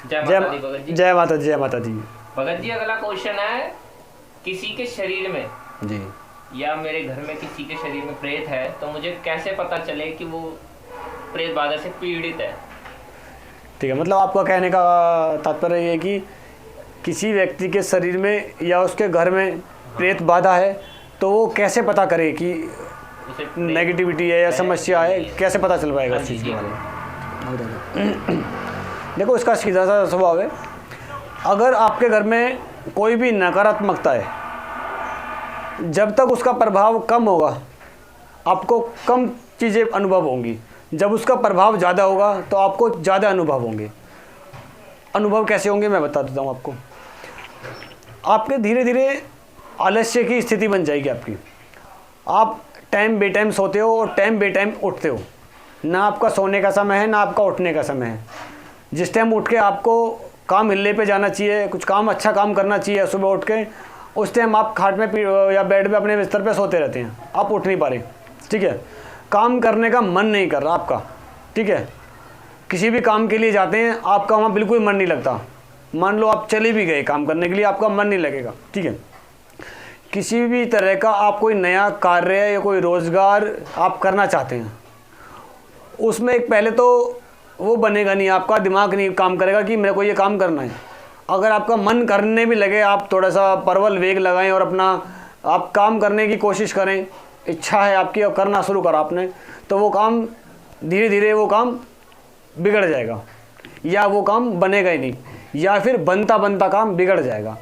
जय माता दी, जय माता दी। भगत जी अगला क्वेश्चन है, किसी के शरीर में जी या मेरे घर में किसी के शरीर में प्रेत है तो मुझे कैसे पता चले कि वो प्रेत बाधा से पीड़ित है? ठीक है, मतलब आपका कहने का तात्पर्य ये है कि किसी व्यक्ति के शरीर में या उसके घर में प्रेत बाधा है तो वो कैसे पता करे कि नेगेटिविटी है या समस्या है, कैसे पता चल पाएगा उस चीज़ के बारे में? देखो, इसका सीधा सा स्वभाव है, अगर आपके घर में कोई भी नकारात्मकता है, जब तक उसका प्रभाव कम होगा आपको कम चीज़ें अनुभव होंगी, जब उसका प्रभाव ज़्यादा होगा तो आपको ज़्यादा अनुभव होंगे। अनुभव कैसे होंगे मैं बता देता हूँ आपको। आपके धीरे धीरे आलस्य की स्थिति बन जाएगी आपकी। आप टाइम बे टाइम सोते हो और टाइम बे टाइम उठते हो, ना आपका सोने का समय है ना आपका उठने का समय है। जिस टाइम उठ के आपको काम हिलने पे जाना चाहिए, कुछ काम अच्छा काम करना चाहिए सुबह उठ के, उस टाइम आप खाट में या बेड पे अपने बिस्तर पे सोते रहते हैं, आप उठ नहीं पा रहे। ठीक है, काम करने का मन नहीं कर रहा आपका। ठीक है, किसी भी काम के लिए जाते हैं आपका वहाँ बिल्कुल मन नहीं लगता। मान लो आप चले भी गए काम करने के लिए, आपका मन नहीं लगेगा। ठीक है, किसी भी तरह का आप कोई नया कार्य या कोई रोज़गार आप करना चाहते हैं, उसमें एक पहले तो वो बनेगा नहीं, आपका दिमाग नहीं काम करेगा कि मेरे को ये काम करना है। अगर आपका मन करने भी लगे, आप थोड़ा सा प्रबल वेग लगाएं और अपना आप काम करने की कोशिश करें, इच्छा है आपकी और करना शुरू करा आपने, तो वो काम धीरे धीरे वो काम बिगड़ जाएगा या वो काम बनेगा ही नहीं, या फिर बनता बनता काम बिगड़ जाएगा।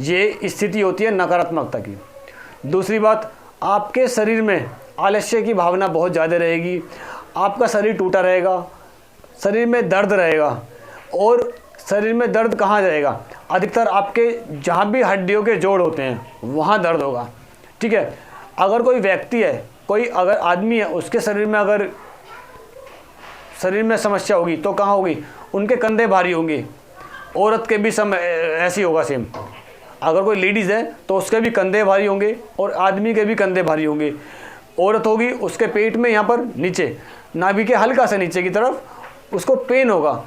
ये स्थिति होती है नकारात्मकता की। दूसरी बात, आपके शरीर में आलस्य की भावना बहुत ज़्यादा रहेगी, आपका शरीर टूटा रहेगा, शरीर में दर्द रहेगा। और शरीर में दर्द कहाँ जाएगा? अधिकतर आपके जहाँ भी हड्डियों के जोड़ होते हैं वहाँ दर्द होगा। ठीक है, अगर कोई व्यक्ति है, कोई अगर आदमी है, उसके शरीर में अगर शरीर में समस्या होगी तो कहाँ होगी? उनके कंधे भारी होंगे। औरत के भी ऐसी होगा सेम। अगर कोई लेडीज़ है तो उसके भी कंधे भारी होंगे और आदमी के भी कंधे भारी होंगे। औरत होगी उसके पेट में यहाँ पर नीचे नाभि के हल्का से नीचे की तरफ उसको पेन होगा।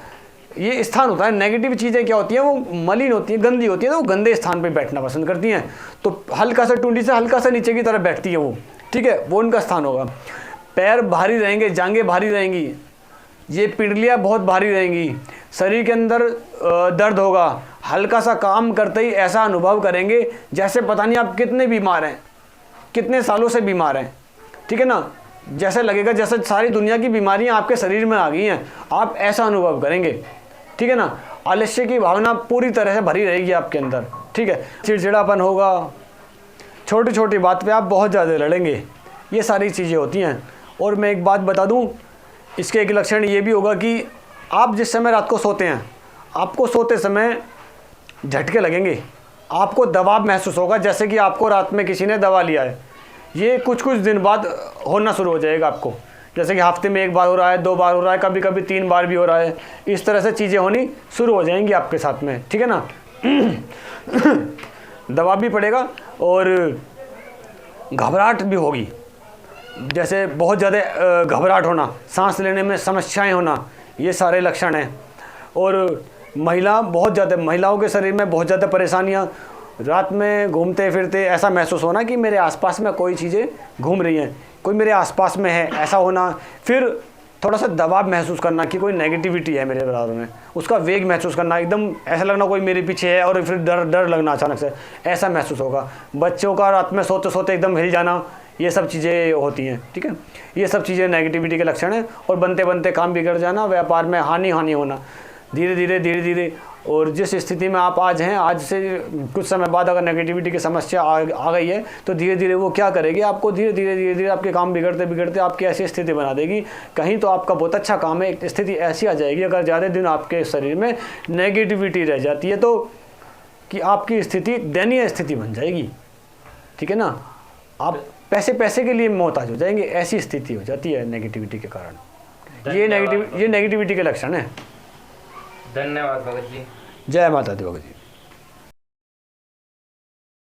ये स्थान होता है। नेगेटिव चीज़ें क्या होती हैं, वो मलिन होती हैं, गंदी होती हैं, तो वो गंदे स्थान पे बैठना पसंद करती हैं, तो हल्का सा टुंडी से हल्का सा नीचे की तरफ बैठती है वो। ठीक है, वो उनका स्थान होगा। पैर भारी रहेंगे, जांघें भारी रहेंगी, ये पिंडलियाँ बहुत भारी रहेंगी, शरीर के अंदर दर्द होगा। हल्का सा काम करते ही ऐसा अनुभव करेंगे जैसे पता नहीं आप कितने बीमार हैं, कितने सालों से बीमार हैं। ठीक है ना, जैसे लगेगा जैसे सारी दुनिया की बीमारियां आपके शरीर में आ गई हैं, आप ऐसा अनुभव करेंगे। ठीक है ना, आलस्य की भावना पूरी तरह से भरी रहेगी आपके अंदर। ठीक है, चिड़चिड़ापन होगा, छोटी छोटी बात पे आप बहुत ज़्यादा लड़ेंगे, ये सारी चीज़ें होती हैं। और मैं एक बात बता दूं, इसके एक लक्षण ये भी होगा कि आप जिस समय रात को सोते हैं, आपको सोते समय झटके लगेंगे, आपको दबाव महसूस होगा, जैसे कि आपको रात में किसी ने दबा लिया है। ये कुछ कुछ दिन बाद होना शुरू हो जाएगा आपको, जैसे कि हफ्ते में 1 बार हो रहा है, 2 बार हो रहा है, कभी कभी 3 बार भी हो रहा है। इस तरह से चीज़ें होनी शुरू हो जाएंगी आपके साथ में। ठीक है ना, दबाव भी पड़ेगा और घबराहट भी होगी, जैसे बहुत ज़्यादा घबराहट होना, सांस लेने में समस्याएं होना, ये सारे लक्षण हैं। और महिलाओं के शरीर में बहुत ज़्यादा परेशानियाँ, रात में घूमते फिरते ऐसा महसूस होना कि मेरे आसपास में कोई चीज़ें घूम रही हैं, कोई मेरे आसपास में है, ऐसा होना। फिर थोड़ा सा दबाव महसूस करना कि कोई नेगेटिविटी है मेरे बराबर में, उसका वेग महसूस करना, एकदम ऐसा लगना कोई मेरे पीछे है, और फिर डर लगना अचानक से, ऐसा महसूस होगा। बच्चों का रात में सोते सोते एकदम हिल जाना, ये सब चीज़ें होती हैं। ठीक है, ये सब चीज़ें नेगेटिविटी के लक्षण हैं। और बनते बनते काम बिगड़ जाना, व्यापार में हानि होना धीरे धीरे। और जिस स्थिति में आप आज हैं, आज से कुछ समय बाद अगर नेगेटिविटी की समस्या आ गई है तो धीरे धीरे वो क्या करेगी, आपको धीरे धीरे आपके काम बिगड़ते आपकी ऐसी स्थिति बना देगी। कहीं तो आपका बहुत अच्छा काम है, एक स्थिति ऐसी आ जाएगी अगर ज़्यादा दिन आपके शरीर में नेगेटिविटी रह जाती है तो कि आपकी स्थिति दयनीय स्थिति बन जाएगी। ठीक है ना, आप पैसे के लिए मोहताज हो जाएंगे, ऐसी स्थिति हो जाती है नेगेटिविटी के कारण। ये नेगेटिविटी के लक्षण है। धन्यवाद भगत जी। जय माता दी भगत जी।